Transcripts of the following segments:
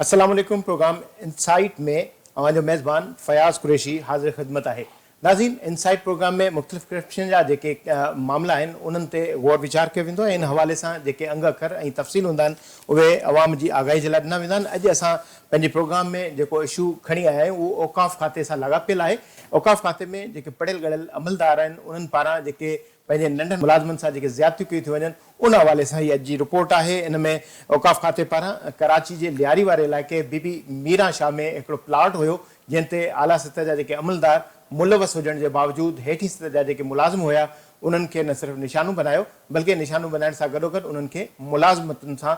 अस्सलाम वालेकुम। Programme insight में अवां जो मेज़बान फयाज़ कुरैशी हाज़िर ख़िदमत आहे। नाज़रीन, इनसाइट प्रोग्राम में मुख़्तलिफ़ करप्शन जा जेके मामला आहिनि उन्हनि ते गौर वीचार कयो वेंदो आहे। इन हवाले सां जेके अंग अखर ऐं तफ़सील हूंदा आहिनि उहे अवाम जी आगाही जे लाइ ॾिना वेंदा आहिनि। अॼु असां पंहिंजे प्रोग्राम में जेको इशू खणी आया आहियूं उहो औक़ाफ़ खाते सां लाॻापियल आहे। औक़ाफ़ खाते में जेके पढ़ियल ॻढ़ियल अमलदार आहिनि उन्हनि पारां जेके पंहिंजे नंढनि मुलाज़िमनि सां जेके ज़्यादतियूं कयूं थी वञनि उन हवाले सां हीअ अॼु जी रिपोर्ट आहे। इन में औक़ाफ़ खाते पारां कराची जे लियारी वारे इलाइक़े बीबी मीरा शाह में हिकिड़ो प्लाट हुयो जंहिं ते आला सतह जा जेके अमलदार मुलवस हुजण जे बावजूदि हेठीं सतह जा जेके मुलाज़िम हुया उन्हनि खे न सिर्फ़ु निशानो बनायो बल्कि निशानो बनाइण सां गॾोगॾु उन्हनि खे मुलाज़मतुनि सां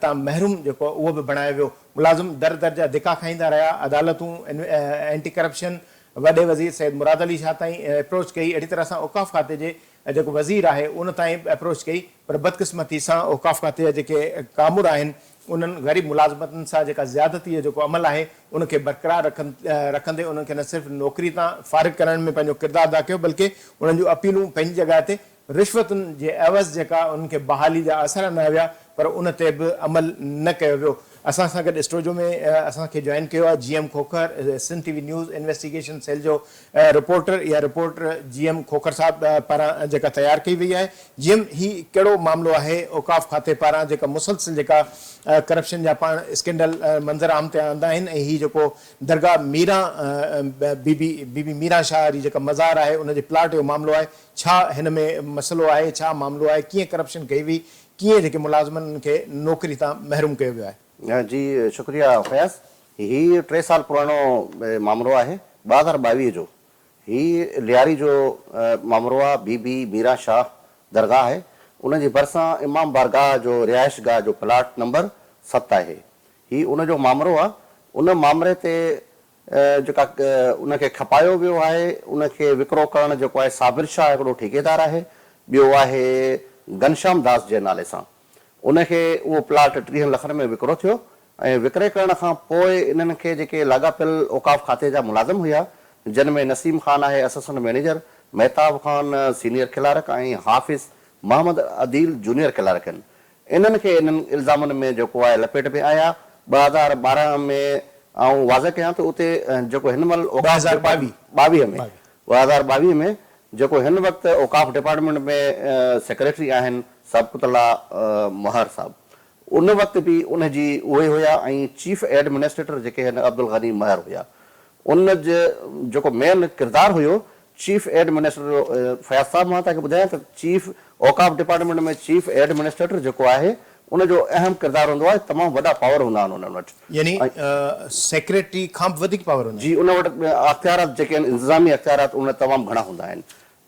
तां महरूम जेको उहो बि बणायो वियो। मुलाज़िम दर दर जा धिका खाईंदा रहिया। अदालतूं एंटी करप्शन वॾे वज़ीर सैयद मुराद अली शाह ताईं अप्रोच कई। अहिड़ी तरह सां औक़ाफ़ खाते जे जेको वज़ीर आहे उन ताईं अप्रोच कई, पर बदकिस्मती सां औक़ाफ़ खाते जा जेके कामुर आहिनि उन्हनि ग़रीब मुलाज़मतनि सां जेका ज़्यादती जेको अमल आहे उनखे बरक़रार रखंदे उन्हनि खे न सिर्फ़ु नौकिरी तां फ़ारिग़ करण में पंहिंजो किरदारु अदा कयो बल्कि उन्हनि जूं अपीलूं पंहिंजी जॻह ते रिश्वतुनि जे एवज़ जेका उन्हनि खे बहाली जा असर न हुया पर उन ते बि अमल न कयो वियो। असां सां गॾु स्टूडियो में असांखे जॉइन कयो आहे GM Khokhar, Sindh TV news investigation cell जो रिपोर्टर। इहा रिपोर्ट GM खोखर साहब पारां जेका तयारु कई वई आहे। GM ही कहिड़ो मामिलो आहे औक़ाफ़ खाते पारां जेका मुसलसिल जेका करप्शन जा पाण स्कैंडल मंज़र आम ते आंदा आहिनि ऐं हीअ जेको दरगाह मीरा बीबी मीरा शाह जी जेका मज़ार आहे उनजे प्लाट जो मामिलो आहे, छा हिन में मसइलो आहे, छा मामिलो आहे, कीअं करप्शन कई हुई, कीअं जेके मुलाज़िमनि खे नौकिरी तां महरूम कयो वियो आहे? जी शुक्रिया फयाज़। ही 3 साल पुरानो मामलो आहे, 2022 जो। ही लियारी जो मामलो आहे। बीबी मीरा शाह दरगाह आहे, उनजे भरिसां इमाम बारगाह जो रिहाइश गाह जो प्लाट नंबर 7 आहे। ही उन जो मामलो आहे। उन मामले ते जेका उनखे खपायो वियो आहे उनखे विकिरो करणु जेको आहे साबिर शाह हिकिड़ो ठेकेदार आहे, ॿियो आहे घनश्याम दास जे नाले सां। उनखे उहो प्लाट 30 लखनि में विकिरो थियो ऐं विकिरे करण खां पोइ इन्हनि खे जेके लाॻापियल औक़ाफ़ खाते जा मुलाज़िम हुया जिन में नसीम ख़ान आहे असिस्टेंट मैनेजर, महताब ख़ान सीनियर क्लार्क ऐं हाफ़िज़ मोहम्मद अदील जूनियर क्लार्क आहिनि। इन्हनि खे इन्हनि इल्ज़ामनि में जेको आहे लपेट में आया। 2012 में ऐं वाज़े कयां त उते जेको हिन महिल 2022 में जेको हिन वक़्तु औक़ाफ़ डिपार्टमेंट में सेक्रेटरी आहिनि सबकुतला महर साहब, उन वक़्तु बि उनजी उहे हुया ऐं चीफ एडमिनिस्ट्रेटर जेके आहिनि अब्दुल गनी महर हुया। उन जे जेको मेन किरदारु हुयो चीफ एडमिनिस्ट्रेटर फयाज़ साहब, मां तव्हांखे ॿुधायां त चीफ औक़ाफ़ डिपार्टमेंट में चीफ एडमिनिस्ट्रेटर जेको आहे उनजो अहम किरदारु हूंदो आहे। तमामु वॾा पावर हूंदा आहिनि उन्हनि वटि, यानी सेक्रेटरी खां बि वधीक पावर हूंदा जी। उन वटि अख़्तियारात जेके आहिनि इंतिज़ामी अख़्तियारात उन तमामु घणा हूंदा आहिनि।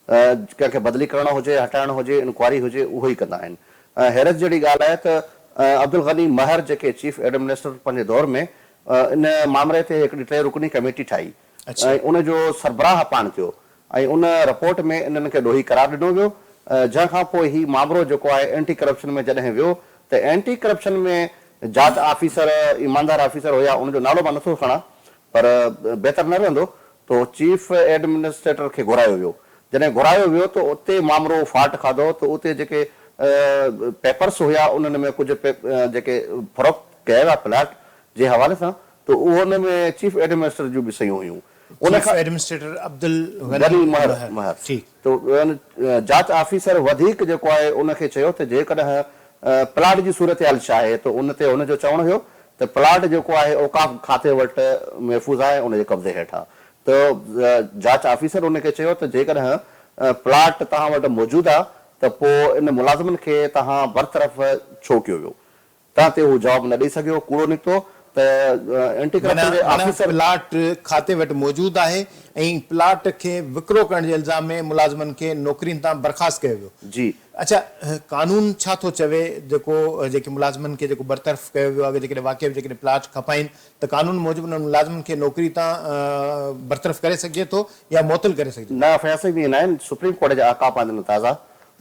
कंहिंखे बदिली करणो हुजे, हटाइणो हुजे, इंक्वायरी हुजे, उहो ई कंदा आहिनि। हैरत जहिड़ी ॻाल्हि आहे त अब्दुल गनी महर जेके चीफ एडमिनिस्ट्रेटर पंहिंजे दौर में इन मामले ते हिकिड़ी 3 रुकनी कमेटी ठाही ऐं उनजो सरबराह पाण थियो ऐं उन रिपोर्ट में इन्हनि खे ॾोही करार ॾिनो वियो। जंहिंखां पोइ ही मामिलो जेको आहे एंटी करप्शन में जॾहिं वियो त एंटी करप्शन में जांच ऑफिसर ईमानदार ऑफिसर हुया, उनजो नालो मां नथो खणा पर बहितर न रहंदो, तो चीफ एडमिनिस्ट्रेटर खे घुरायो वियो। जॾहिं घुरायो वियो त उते मामिलो फाट खाधो त उते जेके पेपर्स हुया उन्हनि में कुझु जेके फ़रोख़्त कया विया प्लाट जे हवाले सां, त उन में चीफ एडमिनिस्ट्रेटर जूं बि सयूं हुयूं। एडमिनिस्ट्रेटर अब्दुल गनी महर। तो जांच ऑफिसर वधीक जेको आहे उनखे चयो त जेकॾहिं प्लाट जी सूरत हाल छा आहे, त उन ते उनजो चवणु हुयो त प्लाट जेको आहे औक़ाफ़ खाते वटि महफ़ूज़ आहे, उनजे कब्ज़े हेठां। त जांच ऑफिसर उनखे चयो त जेकॾहिं प्लाट तव्हां वटि मौजूदु आहे त पोइ इन मुलाज़िमनि खे तव्हां बरतरफ़ छो कयो वियो? तव्हां ते उहो जवाबु न ॾेई सघियो, कूड़ो निकितो त एंटी करप्शन ऑफिसर प्लाट खाते वटि मौजूदु आहे ऐं प्लाट खे विकिरो करण जे इल्ज़ाम में मुलाज़िमनि खे नौकिरियुनि तां बर्ख़ास्त कयो वियो। जी अच्छा, कानून छा थो चवे जेके मुलाज़िमनि खे जेको बरतरफ़ कयो वियो आहे, जेकॾहिं वाक़ई जेकॾहिं प्लाट खपाइनि त कानून मूजिबि उन्हनि मुलाज़िमनि खे नौकिरी तां बरतरफ़ करे सघिजे थो या मुअतल करे सघिजे? न, फ़ैसिला बि ईंदा आहिनि। सुप्रीम कोर्ट जा अहकाम आहिनि ताज़ा,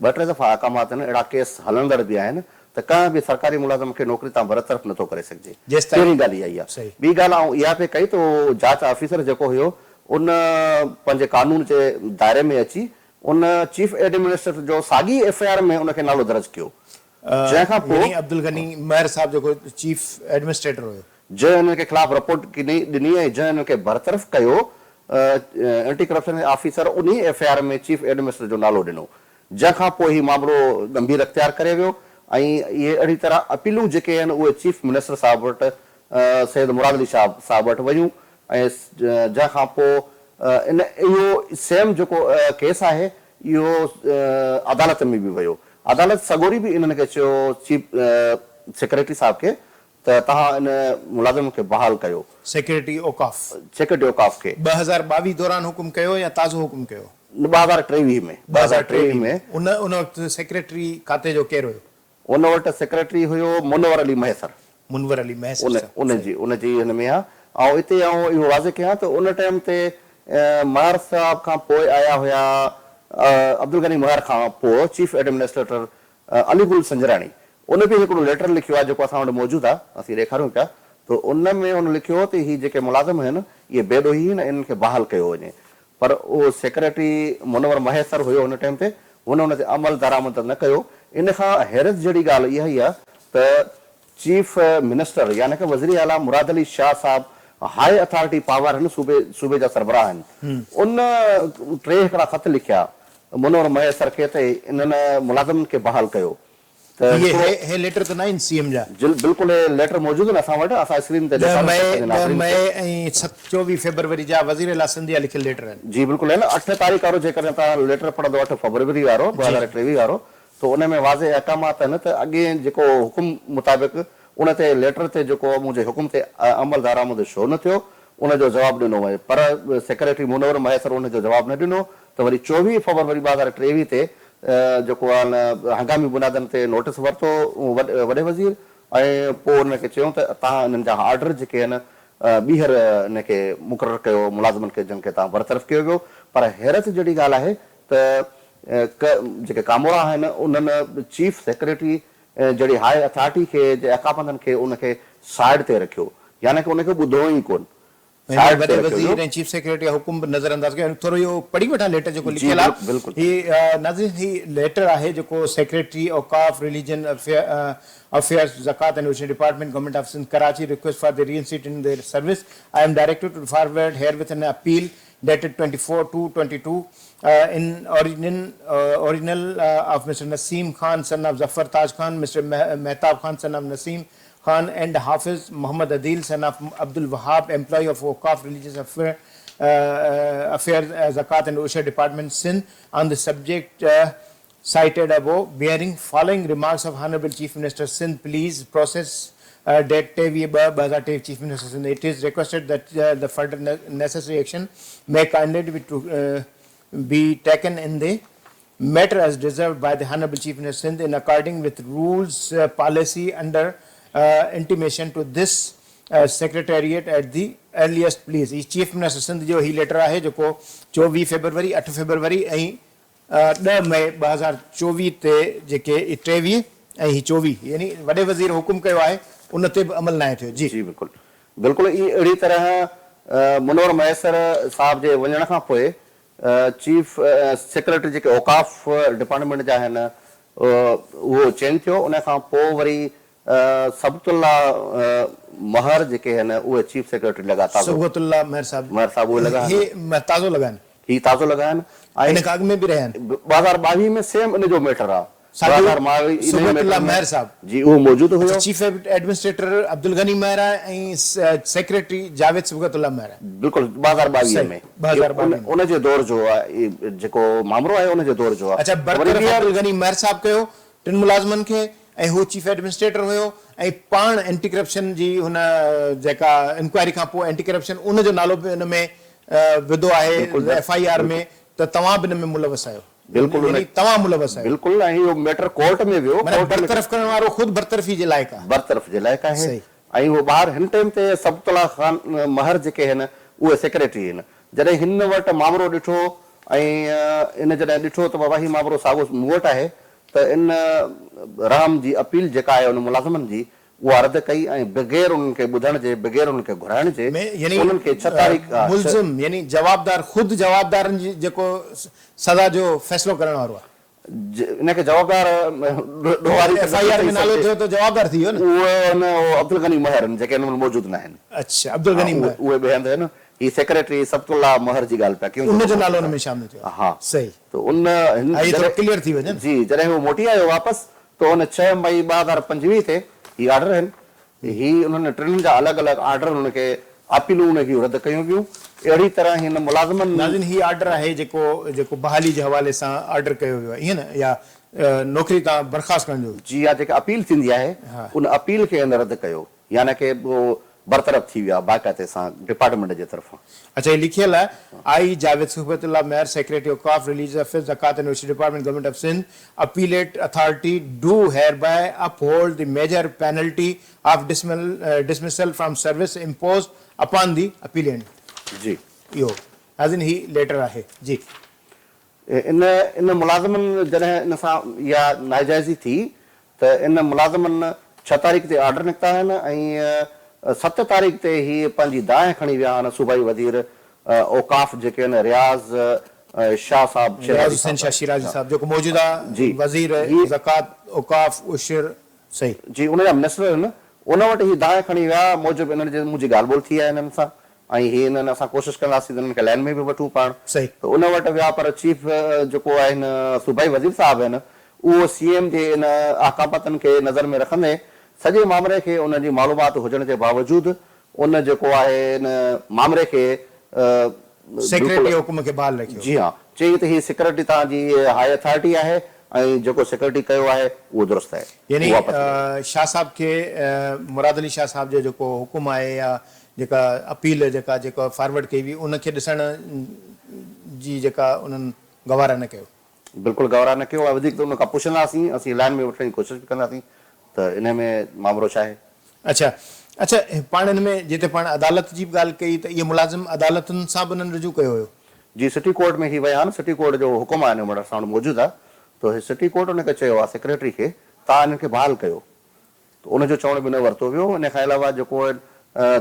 2-3 दफ़ा अहकामात आहिनि, अहिड़ा केस हलंदड़ बि आहिनि त कंहिं बि सरकारी मुलाज़िम खे नौकिरी तां बरतरफ़ नथो करे सघिजे। पहिरीं ॻाल्हि इहा ई आहे। ॿी ॻाल्हि आउं इहा पे कई त जांच ऑफिसर जेको हुयो उन पंहिंजे कानून जे दायरे में अची उन चीफ एडमिनिस्ट्रेटर जो साॻी FIR में उनखे नालो दर्ज कयो। जंहिंखां पोइ अब्दुल गनी महर साहब जेको चीफ एडमिनिस्ट्रेटर हुयो, जंहिं हिन के खिलाफ़ रिपोर्ट ॾिनी ऐं जंहिं हिन खे बरतरफ़ कयो एंटी करप्शन ऑफिसर उन एफआईआर में चीफ एडमिनिस्ट्रेटर जो नालो ॾिनो, जंहिंखां पोइ हीउ मामिलो गंभीर अख़्तियार करे वियो ऐं इहे अहिड़ी तरह अपीलूं जेके आहिनि उहे चीफ मिनिस्टर साहिब वटि सैयद मुराद अली शाह साहिब वटि वयूं ऐं जंहिंखां पोइ इहो सेम जेको केस आहे इहो अदालत में बि वियो। अदालत सगोरी बि इन्हनि खे चयो चीफ सेक्रेटरी साहिब खे त तव्हां इन मुलाज़िम खे बहाल कयो, सेक्रेटरी औकाफ खे 2022 दौरान हुकुम कयो या ताज़ो हुकुम कयो? 2023 में उन वक़्तु सेक्रेटरी खाते जो केरु हुयो? उन वटि सेक्रेटरी हुयो मुनवर अली महसर। उन जी हिन में आहे। ऐं हिते इहो वाज़े कयां त उन टाइम ते महर साहब खां पोइ आया हुया अब्दुल गनी महर खां पोइ चीफ एडमिनिस्ट्रेटर अलीगुल संजराणी। उन बि हिकिड़ो लेटर लिखियो आहे जेको असां वटि मौजूदु आहे, असीं ॾेखारियूं पिया। त उन में उन लिखियो त हीअ जेके मुलाज़िम आहिनि इहे बेॾोही आहिनि, इन्हनि खे बहाल कयो वञे। पर उहो सेक्रेटरी मुनवर महसर हुयो हुन टाइम ते, हुन उन ते अमल दरामद न कयो। इन खां हैरत जहिड़ी ॻाल्हि इहा ई आहे त चीफ मिनिस्टर यानी कि वज़ीर आला मुराद अली शाह साहब हाई अथॉरिटी पावर आहिनि, सूबे जा सरबराह आहिनि। उन 3 हिकिड़ा ख़त लिखिया मुनवर महसर खे त इन्हनि मुलाज़िमनि खे बहाल कयो। ये लेटर तो नहीं सीएम जा बिल्कुल लेटर मौजूद है असा वटि, असा स्क्रीन ते 24 फरवरी जा वजीर आला सिंधिया लिखियल लेटर है जी बिल्कुल है ना। 8 तारीख वारो जेकर ता लेटर पढ़ंदो 8 फरवरी वारो 2023 वारो, तो उन में वाज़े अहकामात आहिनि त अॻे जेको हुकुम मुताबिक़ उन ते लेटर ते जेको मुंहिंजे हुकुम ते अमल दरामद छो न थियो उन जो जवाब ॾिनो वञे। पर सेक्रेटरी मुनवर महसर उन जो जवाब न ॾिनो। त वरी 24 फरवरी 2023 ते जेको आहे हंगामी बुनियादनि ते नोटिस वरितो वॾे वज़ीर ऐं पोइ हुनखे चयूं त तव्हां हिननि जा ऑर्डर जेके आहिनि ॿीहर हिनखे मुक़ररु कयो मुलाज़िमनि खे जिन खे तव्हां बरतरफ़ कयो वियो। पर हैरत जहिड़ी ॻाल्हि आहे त जेके कामोरा आहिनि उन्हनि चीफ सेक्रेटरी जहिड़ी हाई अथॉरिटी खे अकाबंदनि खे उनखे साइड ते रखियो, यानी कि उनखे ॿुधो ई कोन। वज़ीर ऐं चीफ सेक्रेटरी हुकुम नज़रअंदाज़ कयो। थोरो इहो पढ़ी वठां लेटर जेको लिखियल आहे। ही नाज़रीन ही लेटर आहे जेको सेक्रेटरी औकाफ रिलीजन अफेयर्स ज़कात एंड ओशन department government of Sindh Karachi request for the reinstate in their service. I am directed to forward herewith an appeal dated 24/2/22 in original of Mr. Naseem Khan, son of Zafar Taj Khan, Mr. Mehtab Khan, son of Naseem Khan, and Hafiz Muhammad Adil, son of Abdul Wahab, employee of Waqaf Religious Affairs, Zakat and Usha Department, Sindh, on the subject cited above, bearing following remarks of Honorable Chief Minister Sindh, please process date Chief Minister Sindh. It is requested that the further necessary action may kindly be taken in the matter as deserved by the Honorable Chief Minister Sindh in according with rules policy under intimation to this secretariat at the earliest please. Chief Minister Sindh जो ही letter आहे जेको 24 February 8 February ऐं 10 May 2024 ते जेके 23 ऐं 24 यानी वॾे वज़ीर हुकुम कयो आहे उन ते बि अमल न थियो। जी जी बिल्कुल बिल्कुल अहिड़ी तरह मुनवर मैसर साहब जे वञण खां पोइ चीफ सेक्रेटरी जेके औकाफ डिपार्टमेंट जा आहिनि उहो चेंज थियो। उन खां पोइ वरी सबतुल्ला महर जेके आहिनि उहे चीफ सेक्रेटरी लॻा। सबतुल्ला महर साहब उहे लॻा ताज़ो लॻा आहिनि। ही ताज़ो लॻा आहिनि ऐं इन खां अॻु में बि रहिया आहिनि। 2022 में सेम इन जो मैटर आहे। महर साहब जी उहो मौजूदु हुयो। चीफ एडमिनिस्ट्रेटर अब्दुल गनी महर ऐं सेक्रेटरी जावेद सुबगतुल्ला महर। बिल्कुल 2022 में उन जे दौर जो आहे जेको मामलो आहे उन जे दौर जो आहे। अच्छा बरकरार अब्दुल गनी महर साहब कयो टिन मुलाज़िमनि खे ऐं हू चीफ एडमिनिस्ट्रेटर हुयो ऐं पाण एंटी करप्शन जी हुन जेका इंक्वायरी खां पोइ एंटी करप्शन उन जो नालो बि हिन में विधो आहे एफआईआर में। त तव्हां बि हिन में मुलवस आहियो। बिल्कुल तमाम मुलवस है। बिल्कुल इहो मैटर कोर्ट में वियो। बरतरफ करण वारो खुद बरतरफी जे लायक आहे। बरतरफ जे लायक आहे ऐं वो ॿाहिरि हिन टाइम ते सबतुल्ला खान महर जेके आहिनि उहे सेक्रेटरी आहिनि। जॾहिं हिन वटि मामलो ॾिठो ऐं इन जॾहिं ॾिठो त बाबा ही मामलो साॻियो मूं वटि आहे त इन राम जी अपील जेका आहे उन मुलाज़िमनि जी उहा रद्द कई ऐं बग़ैर उन्हनि खे ॿुधण जे बग़ैर उन्हनि खे घुराइण जे उन्हनि खे 6 तारीख़ मुल्ज़िम यानी जवाबदार खुद जवाबदारनि जी जेको सज़ा जो फ़ैसिलो करण वारो आहे इनखे जवाबदार FIR में नालो थियो तो जवाबदार थी वियो न। उहो अब्दुल गनी महर जेके हिन महिल मौजूदु न आहिनि। अच्छा, अब्दुल गनी महर उहे ॿे हंधि आहिनि। ही सेक्रेटरी सबतुल्ला महर जी ॻाल्हि पिया कयूं। उनजो नालो उन में शामिल थियो। हा सही। तो उन ये थोरो क्लियर थी वञे। जी जॾहिं हू मोटी आयो वापसि तो उन 6 मई 2025 ते ही ऑर्डर आहिनि। ही उन्होंने टिनि जा अलॻि अलॻि ऑर्डर उनखे अपीलूं उनखे रद्द कयूं पियूं। अहिड़ी तरह हिन मुलाज़िमनि नाज़रीन ही ऑर्डर आहे जेको बहाली जे हवाले सां ऑर्डर कयो वियो आहे ईअं न, या नौकरी तां बर्खास्त करण जो। जी हा, जेका अपील थींदी आहे उन अपील खे हिन रद्द कयो, यानी कि उहो बरतरफ़ थी विया बाक़ाइदे सां डिपार्टमेंट जे तरफ़ां। अच्छा, ये लिखियल है I Javed Sohbatullah Mahar secretary of काफ रिलीज ऑफिस ज़कात and university department government of Sindh appellate authority do hereby uphold the major penalty of dismissal from service imposed upon the appellant. जी यो नाज़रीन ही लेटर आहे जी। इन मुलाज़िमनि जॾहिं इन सां इहा नाजाइज़ी थी त इन मुलाज़िमनि 6 तारीख़ ते ऑर्डर निकिता आहिनि ऐं 7 तारीख़ ते ही पंहिंजी दांह खणी विया आहिनि सूबाई वज़ीर औकाफ़ जेके आहिनि रियाज़ शाह साहब, रियाज़ हुसैन शाह शिराज़ी साहब जेको मौजूदा वज़ीर ज़कात औकाफ़ उशर। सही जी, उन जा मिनिस्टर आहिनि। उन वटि ही दांह खणी विया मूजिबि इन्हनि जे मुंहिंजी ॻाल्हि ॿोल थी आहे हिननि सां ऐं ही हिननि असां कोशिशि कंदासीं हिननि खे लाइन में बि वठूं पाण। सही। त उन वटि विया पर चीफ जेको आहिनि सूबाई वज़ीर साहब आहिनि उहो CM जे इन अहकामतनि खे नज़र में रखंदे सॼे मामले खे उन जी मालूमात हुजण जे बावजूदि उन जेको आहे इन मामले खे सेक्रेटरी हुकुम खे बहाल रखियो। जी हाँ, चई त ही सेक्रेटरी तव्हांजी हाई अथॉरिटी आहे ऐं जेको सेक्रेटरी कयो आहे उहो दुरुस्त आहे। यानी शाह साहब खे मुराद अली शाह साहब जो जेको हुकुम आहे या जेका अपील जेका फॉरवर्ड कई हुई उनखे ॾिसण जी जेका उन्हनि गवारा न कयो। बिल्कुलु गवारा न कयो आहे। वधीक त उन खां पुछंदासीं, असीं लाइन में वठण जी कोशिशि बि कंदासीं त इन में मामिलो छा आहे। अच्छा अच्छा, पाण हिन में जिते पाण अदालत जी बि ॻाल्हि कई त इहे मुलाज़िम अदालतुनि सां बि उन्हनि रुजू कयो हुयो। जी, सिटी कोर्ट में ही विया आहिनि। सिटी कोर्ट जो हुकुम आहे हिन वटि असां वटि मौजूदु आहे। त सिटी कोर्ट उनखे चयो आहे सेक्रेटरी खे तव्हां हिनखे बहाल कयो, त उनजो चवण बि न वरितो वियो। इन खां अलावा जेको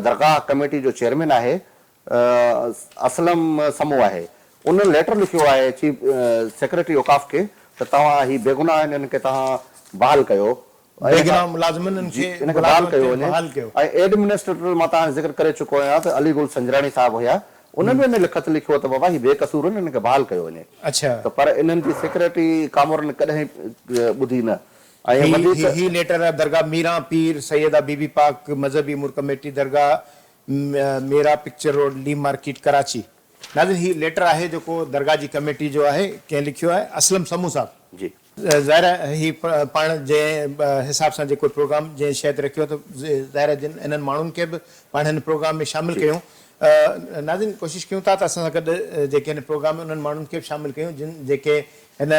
दरगाह कमेटी जो चेयरमैन आहे असलम समूह आहे, उन लेटर लिखियो आहे चीफ सेक्रेटरी औकाफ़ खे त तव्हां ही बेगुनाह आहिनि, हिनखे तव्हां बहाल कयो। ऐं एडमिनिस्ट्रेटर मां तव्हां ज़िक्र करे चुको आहियां त अली गुल संजराणी साहब हुया, उन बि लिखत लिखियो त बाबा ही बेकसूर आहिनि, हिनखे बहाल कयो वञे। अच्छा, त पर इन्हनि जी सेक्रेटरी कामरनि कॾहिं ॿुधी न। ही लेटर दरगाह मीरा पीर सैयदा बीबी पाक मजहबी उमूर कमेटी दरगाह मेरा पिक्चर रोड ली मार्केट कराची। नाज़रीन ही लेटर आहे जेको दरगाह जी कमेटी जो आहे, कंहिं लिखियो आहे असलम समूह साहब। जी ज़ाहिर आहे ही पाण जंहिं हिसाब सां जेको प्रोग्राम जंहिं शइ ते रखियो त ज़ाहिर आहे जिन इन्हनि माण्हुनि खे बि पाण हिन प्रोग्राम में शामिलु कयूं। नाज़रीन कोशिशि कयूं था त असां सां गॾु जेके हिन प्रोग्राम में उन्हनि माण्हुनि खे बि शामिलु कयूं जेके हिन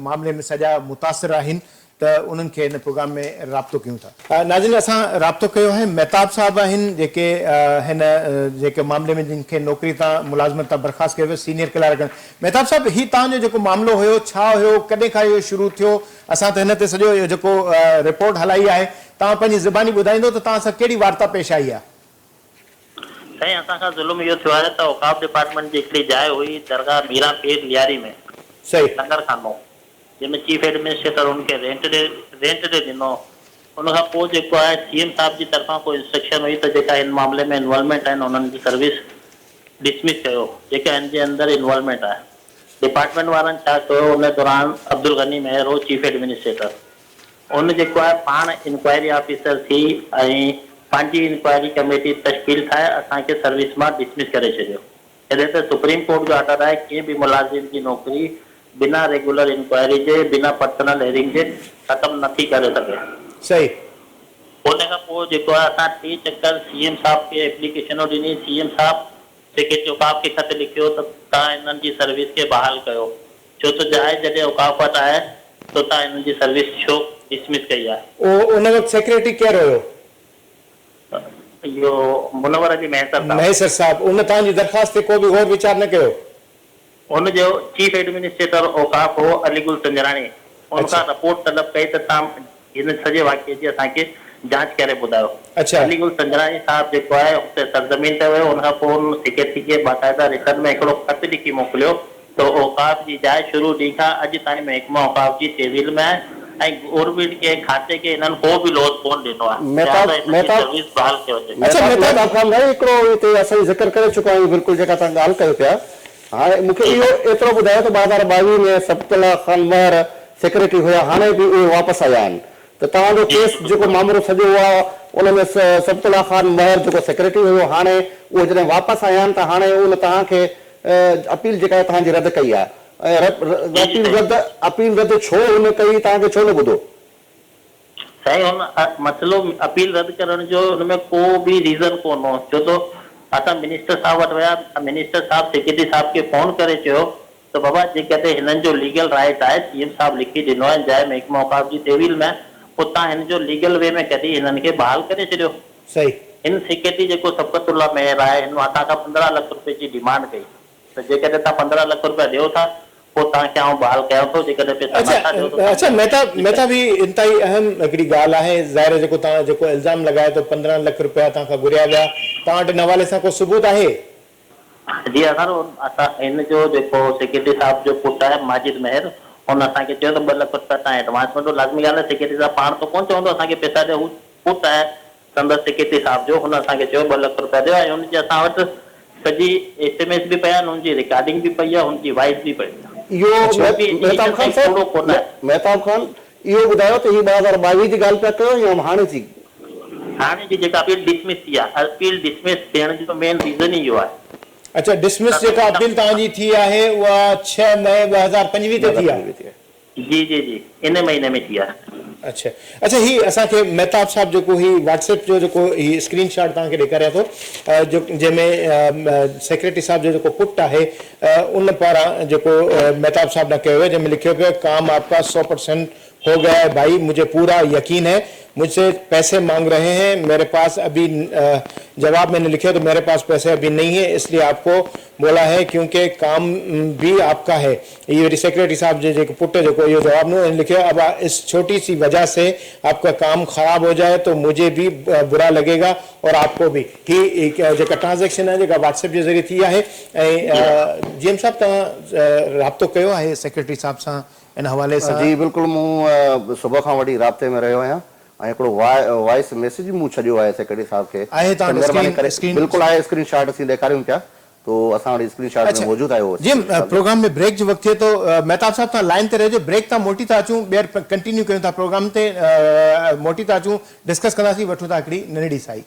मामले में सॼा मुतासिर आहिनि त उन्हनि खे हिन प्रोग्राम में राब्तो कयूं था। नाज़रीन असां राब्तो कयो आहे महताब साहब आहिनि जेके हिन जेके मामले में जिन खे नौकिरी तां मुलाज़मत तां बर्खास्त कयो वियो सीनियर क्लर्क। महताब साहब ही तव्हांजो जेको मामिलो हुयो छा हुयो, कॾहिं खां इहो शुरू थियो? असां त हिन ते सॼो इहो जेको रिपोर्ट हलाई आहे तव्हां पंहिंजी ज़बानी ॿुधाईंदो त तव्हां सां कहिड़ी वार्ता पेश आई आहे? साईं, असां खां ज़ुल्म इहो थियो आहे त औकाफ़ डिपार्टमेंट जी हिकिड़ी जाइ हुई दरगाह मीरा पीर लियारी में। सही। लंगर खानो जंहिंमें चीफ एडमिनिस्ट्रेटर उनखे रेंट ते ॾिनो। उनखां पोइ जेको आहे CM साहब जी तरफ़ां कोई इंस्ट्रक्शन हुई त जेका हिन मामले में इन्वॉल्वमेंट आहिनि उन्हनि जी सर्विस डिसमिस कयो, जेका हिन जे अंदरि इन्वॉल्वमेंट आहे। डिपार्टमेंट वारनि छा कयो, उन दौरान अब्दुल गनी मेहर हो चीफ एडमिनिस्ट्रेटर, उन जेको आहे पाण इंक्वायरी ऑफिसर थी ऐं पंहिंजी इंक्वायरी कमेटी तश्कील ठाहे असांखे सर्विस मां डिसमिस करे छॾियो। जॾहिं त सुप्रीम कोर्ट जो ऑर्डर आहे कंहिं बि मुलाज़िम जी नौकरी बिना रेगुलर इंक्वायरी जे बिना पर्सनल हेयरिंग जे ख़तमु नथी करे सघे। सही। उन खां पोइ जेको आहे असां 3 चक्कर CM साहब खे एप्लीकेशनूं ॾिनी। CM साहब सेक्रेटरी औकाफ़ खे ख़त लिखियो त तव्हां हिननि जी सर्विस खे बहाल कयो, छो त जाइ जॾहिं औकाफ़ वटि आहे त तव्हां हिननि जी सर्विस छो डिसमिस कई आहे। उन वक़्तु सेक्रेटरी केरु हुयो? इहो मुनवर अली महसर साहब। उन तव्हांजी दरख़्वास्त ते को बि गौर वीचार न कयो? उनजो चीफ एडमिनिस्ट्रेटर औकाफ़ हो अली गुल संजराणी, उनखां रिपोर्ट तलब कई त तव्हां हिन सॼे वाक़े जी असांखे जांच करे ॿुधायो। अच्छा। अली गुल संजराणी साहब जेको आहे हुते सरज़मीन ते वियो, उनखां पोइ सेक्रेटरी खे बाक़ाइदा रिटर्न में हिकिड़ो ख़त लिखी मोकिलियो त तो औकाफ जी जाइ शुरू ॾींहं खां अॼु ताईं महकमा औकाफ जी तेवील में आहे ऐं गवर्नमेंट के खाते के इन्हनि को बि लोन कोन ॾिनो आहे। सर्विस बहाल कयो वञे। मेहताब खान भाई हिकिड़ो हिते असां ज़िक्र करे चुका आहियूं, बिल्कुलु जेका तव्हां ॻाल्हि कयो पिया। हाणे मूंखे इहो एतिरो ॿुधायो त 2022 में सबतुल्ला खान महर सेक्रेटरी हुया, हाणे बि उहे वापसि आया आहिनि, त तव्हांजो केस जेको मामिलो सॼो आहे उन में सबतुल्ला खान महर जेको सेक्रेटरी हुयो, हाणे उहे जॾहिं वापसि आया आहिनि त हाणे उन तव्हांखे अपील जेका आहे तव्हांजी रद्द कई आहे, अपील रद्द छो हुन कई, तव्हांखे छो न ॿुधो? साईं हुन मसइलो अपील रद्द करण जो हुनमें को बि रीज़न कोन हो, छो तो असां मिनिस्टर साहब वटि विया, मिनिस्टर साहब सेक्रेटरी साहब खे फोन करे चयो त बाबा जेकॾहिं हिननि जो लीगल राइट आहे, सीएम साहब लिखी ॾिनो आहे जाइ महकमा औकाफ जी तेवील में, उतां हिन जो लीगल वे में कढी हिननि खे बहाल करे छॾियो। सही। हिन सेक्रेटरी जेको सबकतुल्ला मेहर आहे, हिन असां खां 15 लाख रुपए जी डिमांड कई, त जेकॾहिं तव्हां 15 लाख रुपया ॾियो था पोइ तव्हांखे आउं बहाल कयां थो, जेकॾहिं पैसा नथा ॾियो त अच्छा मेहता भी इंतहाई अहम हिकिड़ी ॻाल्हि आहे। ज़ाहिर जेको तव्हां जेको इल्ज़ाम लॻाए थो 15 लाख रुपया तव्हां खां घुरिया विया, तव्हां वटि इन हवाले सां को सबूत आहे? जी असां हिन जो जेको सेक्रेटरी साहब जो पुटु आहे माजिद मेहर, हुन असांखे चयो त 2 लाख रुपया तव्हां एडवांस वठो। लाज़मी ॻाल्हि आहे, सेक्रेटरी साहब पाण तो कोन चवंदो असांखे पैसा ॾियो, हू पुटु आहे संदसि सेक्रेटरी साहब जो, हुन असांखे चयो 2 लाख रुपया ॾियो, ऐं हुनजी असां वटि सॼी SMS बि पई आहे, हुनजी रिकॉर्डिंग बि पई आहे, हुनजी वॉइस बि पई आहे। मेहताब खान इहो ॿुधायो त ही 2022 जी ॻाल्हि पिया कयो या हाणे जी? हाणे जी जेका अपील डिसमिस थी आहे, अपील डिसमिस थियण जो मेन रीज़न ई इहो आहे। अच्छा, डिसमिस जेका अपील तव्हांजी थी आहे उहा 6 मई 2025 ते थी आहे? जी जी जी, इन महीने में थी आहे। अच्छा ही असांखे मेहताब साहब जेको ही व्हाट्सएप जो जेको ही स्क्रीनशॉट तव्हांखे ॾेखारिया थो, जो जंहिंमें सेक्रेटरी साहब जो जेको पुटु आहे उन पारां जेको मेहताब साहब ने कयो है, जंहिंमें लिखियो पियो काम आपका 100% हो गया है भाई, मुझे पूरा यकीन है, मुझसे पैसे मांग रहे हैं, मेरे पास अभी जवाब मैंने लिखे तो मेरे पास पैसे अभी नहीं है, इसलिए आपको बोला है क्योंकि काम भी आपका है। ये सेक्रेटरी साहब जो पुट जो ये जवाब नहीं लिखे, अब इस छोटी सी वजह से आपका काम खराब हो जाए तो मुझे भी बुरा लगेगा और आपको भी। ही जो ट्रांजेक्शन है जो व्हाट्सएप के जरिए थी है। जीएम साहब तव्हां राब्तो कयो आहे सेक्रेटरी साहब सां इन हवाले सां? जी बिल्कुलु, मूं सुबुह खां वठी राब्ते में रहियो आहियां ऐं हिकिड़ो वॉइस मैसेज मूं छॾियो आहे सेक्रेटरी साहब खे। बिल्कुलु आहे, स्क्रीनशॉट असीं ॾेखारियूं पिया, तो असां वटि स्क्रीनशॉट में मौजूद आहे। जी प्रोग्राम में ब्रेक जो वक्त थिए तो मेहताब साहब तव्हां लाइन ते रहिजो, ब्रेक तां मोटी था अचूं, ॿीहर कंटिन्यू कयूं था प्रोग्राम ते, मोटी था अचूं, डिस्कस कंदासीं, वठूं था हिकिड़ी नंढड़ी साई।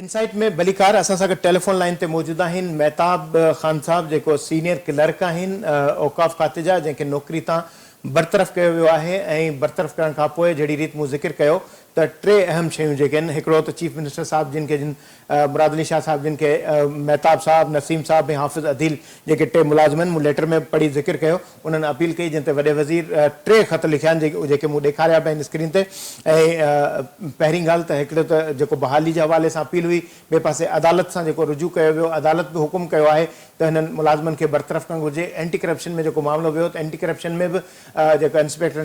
इनसाइट में भलीकार असां सां गॾु टेलीफोन लाइन ते मौजूद आहिनि मेहताब खान साहब, जेको सीनियर क्लर्क आहिनि औकाफ खाते जा, जंहिंखे नौकरी तां बरतरफ़ कयो वियो आहे। ऐं बरतरफ़ करण खां पोइ जहिड़ी रीति मूं ज़िक्र कयो त 3 अहम शयूं जेके आहिनि, हिकिड़ो त चीफ मिनिस्टर साहब जिन मुराद अली शाह साहब, जिन खे मेहताब साहब, नसीम साहब ऐं हाफ़िज़ अदील जेके 3 मुलाज़िम आहिनि, मूं लेटर में पढ़ी ज़िक्र कयो, उन्हनि अपील कई, जिन ते वॾे वज़ीर 3 ख़त लिखिया आहिनि जेके मूं ॾेखारिया पिया आहिनि स्क्रीन ते। ऐं पहिरीं ॻाल्हि त हिकिड़ो त जेको बहाली जे हवाले सां अपील हुई, ॿिए पासे अदालत सां जेको रुजू कयो वियो, अदालत बि हुकुम कयो आहे त हिननि मुलाज़िमनि खे बरतरफ़ करणु घुरिजे। एंटी करप्शन में जेको मामिलो वियो, त एंटी करप्शन में बि जेका इंस्पेक्टर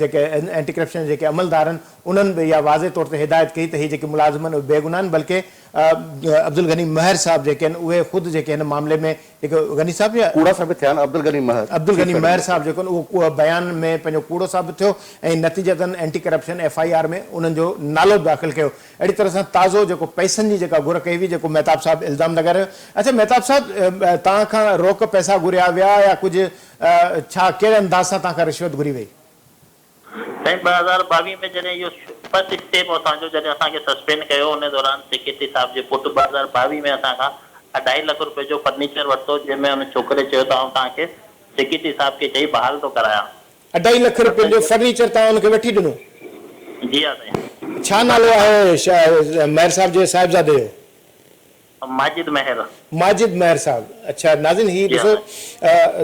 जेके एंटी करप्शन जेके अमलदार आहिनि, उन्हनि बि इहा वाज़े तौर ते हिदायत कई त ही जेके मुलाज़िम आहिनि उहे बेगुनाह आहिनि, बल्कि अब्दुल गनी महर साहब जेके आहिनि उहे ख़ुदि जेके हिन मामले में जेको गनी साहब या कूड़ा साबित थिया आहिनि, अब्दुल गनी महर साहब जेको उहो बयान में पंहिंजो कूड़ो साबित थियो ऐं नतीजतन एंटी करप्शन FIR में उन्हनि जो नालो दाख़िल कयो। अहिड़ी तरह सां ताज़ो जेको पैसनि जी जेका घुर कई हुई, जेको मेहताब साहब इल्ज़ाम लॻाए रहियो। अच्छा मेहताब साहब, तव्हां खां रोक पैसा घुरिया विया या कुझु छा कहिड़े अंदाज़ सां तव्हां खां रिश्वत घुरी वई? साईं 2022 में जॾहिं इहो फर्स्ट स्टेप असांजो जॾहिं असांखे सस्पेंड कयो, उन दौरान सेक्रेटरी साहब जे पुटु 2022 में असां खां 2.5 लाख रुपए जो फर्नीचर वरितो, जंहिंमें हुन छोकिरे चयो त आउं तव्हांखे सेक्रेटरी साहब खे चई बहाल थो करायां। 2.5 लाख रुपए जो फर्नीचर तव्हां हुनखे वठी ॾिनो? जी हा साईं। छा नालो आहे महर साहब जे साहिबज़ादे जो? माजिद महर साहब। अच्छा नाज़रीन, ही ॾिसो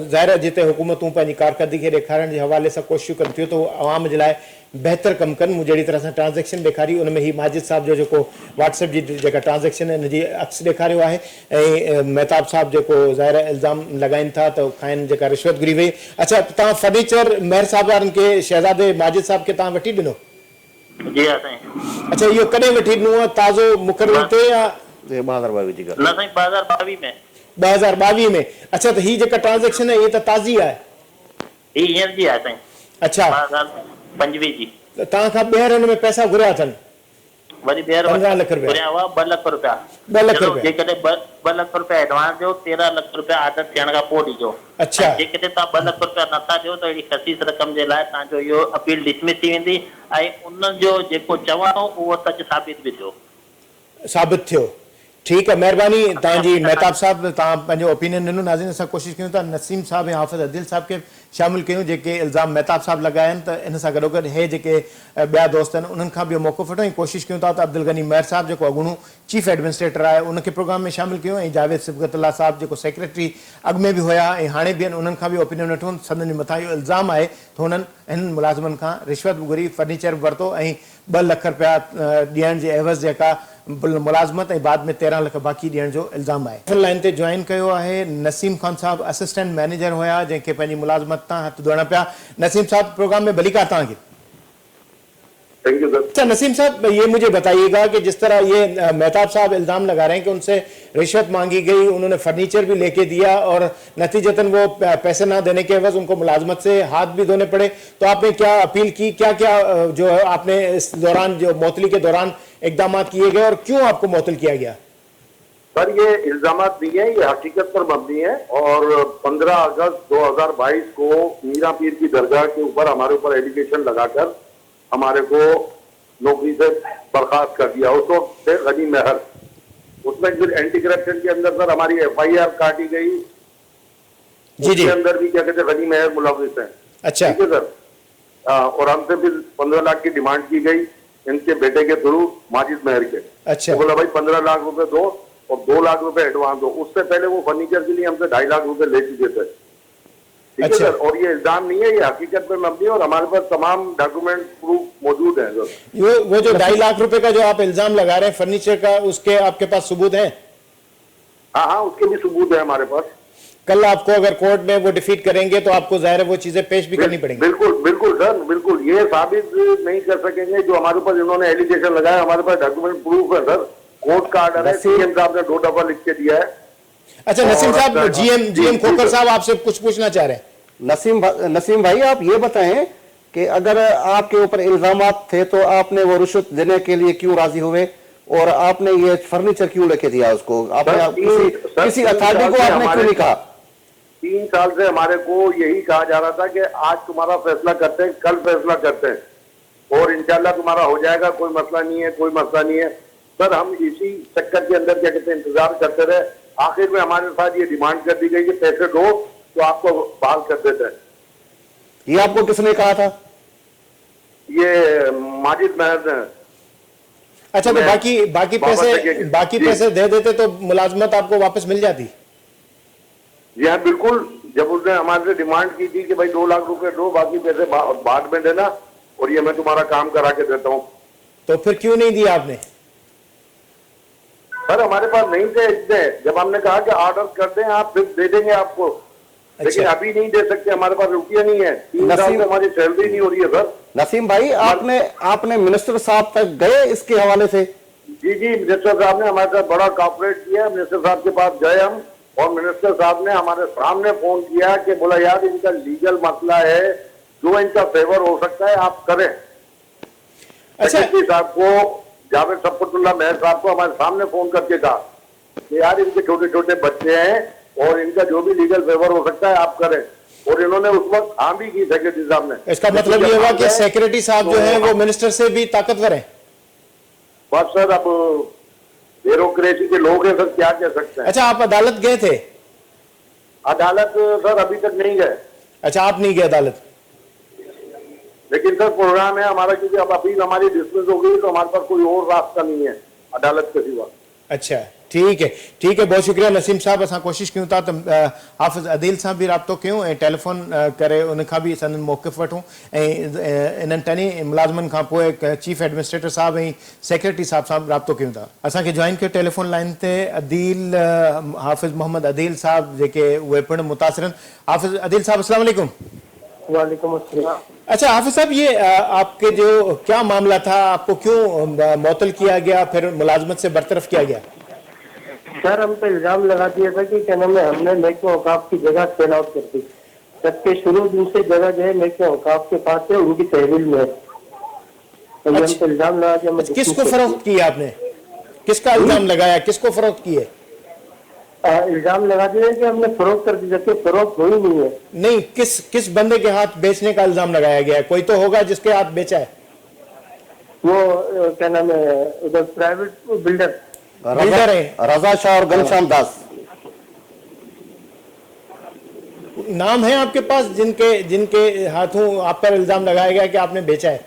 ज़ाहिर जिते हुकूमतूं पंहिंजी कारकर्दगी खे ॾेखारण जे हवाले सां कोशिशूं कनि थियूं त उहो आवाम जे लाइ बेहतर कम कनि। मूं जहिड़ी तरह सां ट्रांज़ेक्शन ॾेखारी उन में ही माजिद साहब जो जेको व्हाट्सएप जी जेका ट्रांज़ेक्शन आहे हिनजी अक्स ॾेखारियो आहे ऐं मेहताब साहब जेको ज़ाहिर इल्ज़ाम लॻाइनि था त खाइनि जेका रिश्वतगिरी हुई। अच्छा, तव्हां फर्नीचर मेहर साहब वारनि खे शहज़ादे माजिद साहब खे तव्हां वठी ॾिनो? जी हाँ साईं। अच्छा, इहो कॾहिं वठी ॾिनो आहे? ताज़ो मुक़ररु थिए या 2022 जी न साईं 2022 में। 2022 में? अच्छा, त ही जेका ट्रांज़ेक्शन आहे इहा त ताज़ी आहे? ही हींअर जी आहे साईं। अच्छा, 2025 जी। त तव्हां खां ॿीहर हिन में पैसा घुरिया अथनि? वरी ॿीहर 15 लाख रुपया। घुरिया हुआ 2 लाख रुपया। 2 लाख चलो, रुपया। जेकॾहिं 2 लाख रुपया एडवांस ॾियो, 13 लाख रुपया आदत थियण खां पोइ ॾिजो। अच्छा। ऐं जेकॾहिं तव्हां 2 लाख रुपया नथा ॾियो त अहिड़ी ख़सीस रक़म जे लाइ तव्हांजो इहो अपील डिसमिस थी वेंदी ऐं उनजो जेको चवणु हो उहो सच साबित बि थियो। साबित थियो। ठीकु आहे, महिरबानी तव्हांजी मेहताब साहब, तव्हां पंहिंजो ओपिनियन ॾिनो। नाज़रीन, असां कोशिशि कयूं था नसीम साहब ऐं हाफ़िज़ अदिल साहब खे शामिल कयूं जेके इल्ज़ाम मेहताब साहब लॻाया आहिनि, त इन सां गॾोगॾु हे जेके ॿिया दोस्त आहिनि उन्हनि खां बि मौक़ो वठूं ऐं कोशिशि कयूं था त अब्दुल गनी मेहर साहब जेको अॻूणो चीफ एडमिनिस्ट्रेटर आहे उनखे प्रोग्राम में शामिल कयूं ऐं जावेद सिबगतुल्ला साहब जेको सेक्रेटरी अॻु में बि हुया ऐं हाणे बि आहिनि उन्हनि खां बि ओपिनियन वठूं। सभिनी जे मथां इहो इल्ज़ाम आहे त हुननि हिन मुलाज़िमनि खां रिश्वत बि घुरी, फर्नीचर बि वरितो ऐं 2 लाख रुपया ॾियण जे एवज़ जेका मुलाज़मत ऐं बाद में 13 लाख बाक़ी ॾियण जो इल्ज़ाम आहे। फोन लाइन ते जॉइन कयो आहे नसीम खान साहब, असिस्टेंट मैनेजर हुया जंहिंखे पंहिंजी मुलाज़मत तां हथ धोइणा पिया। नसीम साहब, प्रोग्राम में भलीका तव्हांखे। Thank U sir. अच्छा नसीम साहब, ये मुझे बताइएगा कि जिस तरह ये मेहताब साहब इल्ज़ाम लगा रहे हैं कि उनसे रिश्वत मांगी गई, उन्होंने फर्नीचर भी लेके दिया और नतीजतन वो पैसे ना देने के एवज उनको मुलाजमत से हाथ भी धोने पड़े, तो आपने क्या अपील की, क्या क्या जो है आपने इस दौरान जो मौतली के दौरान इकदाम किए गए और क्यों आपको मुअत्तल किया गया? सर, ये इल्जामात नहीं है, ये हकीकत पर मबनी है और 15 अगस्त 2022 को मीरा पीर की दरगाह के ऊपर हमारे ऊपर एलिगेशन लगाकर हमारे को नौकरी से बर्खास्त कर दिया। उस वक्त थे गनी मेहर, उसमें फिर एंटी करप्शन के अंदर सर हमारी FIR काटी गई। जी जी। उसके अंदर भी क्या कहते हैं गनी मेहर मुलविस है। अच्छा। ठीक है सर। और हमसे फिर 15 लाख की डिमांड की गई इनके बेटे के थ्रू माजिद मेहर के। अच्छा। तो बोला भाई 15 लाख रुपए दो और 2 लाख रुपए एडवांस दो। उससे पहले वो फर्नीचर के लिए हमसे 2.5 लाख रुपए ले चुके थे। ठीक अच्छा। है सर। और ये इल्जाम नहीं है, ये हकीकत पे मबनी है और हमारे पास तमाम डॉक्यूमेंट प्रूफ मौजूद है सर। वो जो 2.5 लाख रुपए का जो आप इल्जाम लगा रहे हैं फर्नीचर का, उसके आपके पास सबूत है? हाँ हाँ, उसके भी सबूत है हमारे पास। कल आपको अगर कोर्ट में वो डिफीट करेंगे तो आपको जाहिर है वो चीजें पेश भी करनी पड़ेंगी। बिल्कुल बिल्कुल सर, बिल्कुल। ये साबित नहीं कर सकेंगे जो हमारे ऊपर इन्होंने एलिगेशन लगाया। हमारे पास डॉक्यूमेंट प्रूफ है सर। कोर्ट का ऑर्डर है, CM साहब ने 2 दफा लिख के दिया है। अच्छा नसीम और साहब, जीएम खोकर सर। साहब आपसे कुछ पूछना चाह रहे हैं। नसीम भाई, आप ये बताएं कि अगर आपके ऊपर इल्जामात थे तो आपने वो रिश्वत देने के लिए क्यों राजी हुए और आपने ये फर्नीचर क्यों लेके दिया उसको? आपने किसी अथॉरिटी को आपने क्यों नहीं कहा? 3 साल से हमारे को यही कहा जा रहा था कि आज तुम्हारा फैसला करते हैं, कल फैसला करते हैं और इंशाल्लाह तुम्हारा हो जाएगा, कोई मसला नहीं है, कोई मसला नहीं है। सर, हम इसी चक्कर के अंदर क्या कहते हैं इंतजार करते रहे। आखिर में हमारे साथ ये डिमांड कर दी गई कि पैसे दो तो आपको बहाल कर देते हैं। ये आपको किसने कहा था? ये माजिद मेहर ने। अच्छा, तो बाकी पैसे दे देते तो मुलाजमत आपको वापस मिल जाती? जी हाँ, बिल्कुल। जब उसने हमारे से डिमांड की थी कि भाई 2 लाख रुपए दो, बाकी पैसे बाद में देना और ये मैं तुम्हारा काम करा के देता हूँ, तो फिर क्यों नहीं दिया आपने? सर हमारे पास नहीं थे इतने। जब हमने कहा कि ऑर्डर कर दें आप, फिर दे देंगे आपको। लेकिन अभी नहीं दे सकते, हमारे पास रुपया नहीं है। 3 साल से हमारी सैलरी नहीं हो रही है सर। नसीम भाई, आपने मिनिस्टर साहब तक गए इसके हवाले से? जी जी, मिनिस्टर साहब ने हमारे साथ बड़ा कॉपरेट किया। मिनिस्टर साहब के पास गए हम और मिनिस्टर साहब ने हमारे सामने फोन किया कि बोला यार इनका लीगल मसला है, जो इनका फेवर हो सकता है आप करें। अच्छा। सेक्रेटरी साहब को, जावेद सिबगतुल्ला मेहर साहब को हमारे सामने फोन करके कहा कि यार इनके छोटे छोटे बच्चे हैं और इनका जो भी लीगल फेवर हो सकता है आप करें। और इन्होंने उस वक्त हाँ भी की सेक्रेटरी साहब ने। इसका मतलब ये हुआ कि सेक्रेटरी साहब जो है वो मिनिस्टर से भी ताकतवर है। बस सर, अब ब्यूरोक्रेसी के लोग हैं सर, क्या कह सकते हैं। अच्छा, आप अदालत गए थे? अदालत सर अभी तक नहीं गए। अच्छा, आप नहीं गए अदालत? लेकिन सर प्रोग्राम है हमारा, क्योंकि अब अपील हमारी डिसमिस हो गई तो हमारे पास कोई और रास्ता नहीं है अदालत के सिवा। अच्छा ठीक है, बहुत शुक्रिया नसीम साहब। असां कोशिश कयूं था त हाफ़िज़ अदील सां बि राब्तो कयूं ऐं टेलीफोन करे उनखां बि संदन मौक़िफ़ वठूं ऐं इन्हनि टिनी मुलाज़िमनि खां पोइ चीफ एडमिनिस्ट्रेटर साहब ऐं सेक्रेटरी साहब सां राब्तो कयूं था। असांखे जॉइन कयो टेलीफोन लाइन ते अदील हाफ़िज़ मोहम्मद अदील साहब जेके उहे पिणु मुतासिर आहिनि। हाफ़िज़ अदील साहब अस्सलाम वालेकुम। वालेकुम अस्सलाम। अच्छा हाफिज साहब, ये आपके जो क्या मामला था, आपको क्यों मुअत्तल किया गया, फिर मुलाजमत से बरतरफ किया गया? सर हम पे इल्जाम लगा दिया था कि क्या नाम है, हमने महकमा औकाफ की जगह सेल आउट कर दी, जबकि शुरू दिन से जगह जो है महकमा औकाफ के पास है, उनकी तहवील में है। तो ये हम पे इल्जाम लगा दिया। किसको फरोख्त किया आपने? किसका इल्जाम लगाया, किसको फरोख्त किए? इल्जाम लगा दिया कि हमने फरोख्त कर दी, जबकि फरोख्त हुई नहीं है। नहीं, किस बंदे के हाथ बेचने का इल्जाम लगाया गया है? कोई तो होगा जिसके हाथ बेचा है। वो क्या नाम है, उधर प्राइवेट बिल्डर रजा शाह और घनश्याम दास नाम है आपके पास जिनके हाथों आप पर इल्जाम लगाया गया कि आपने बेचा है?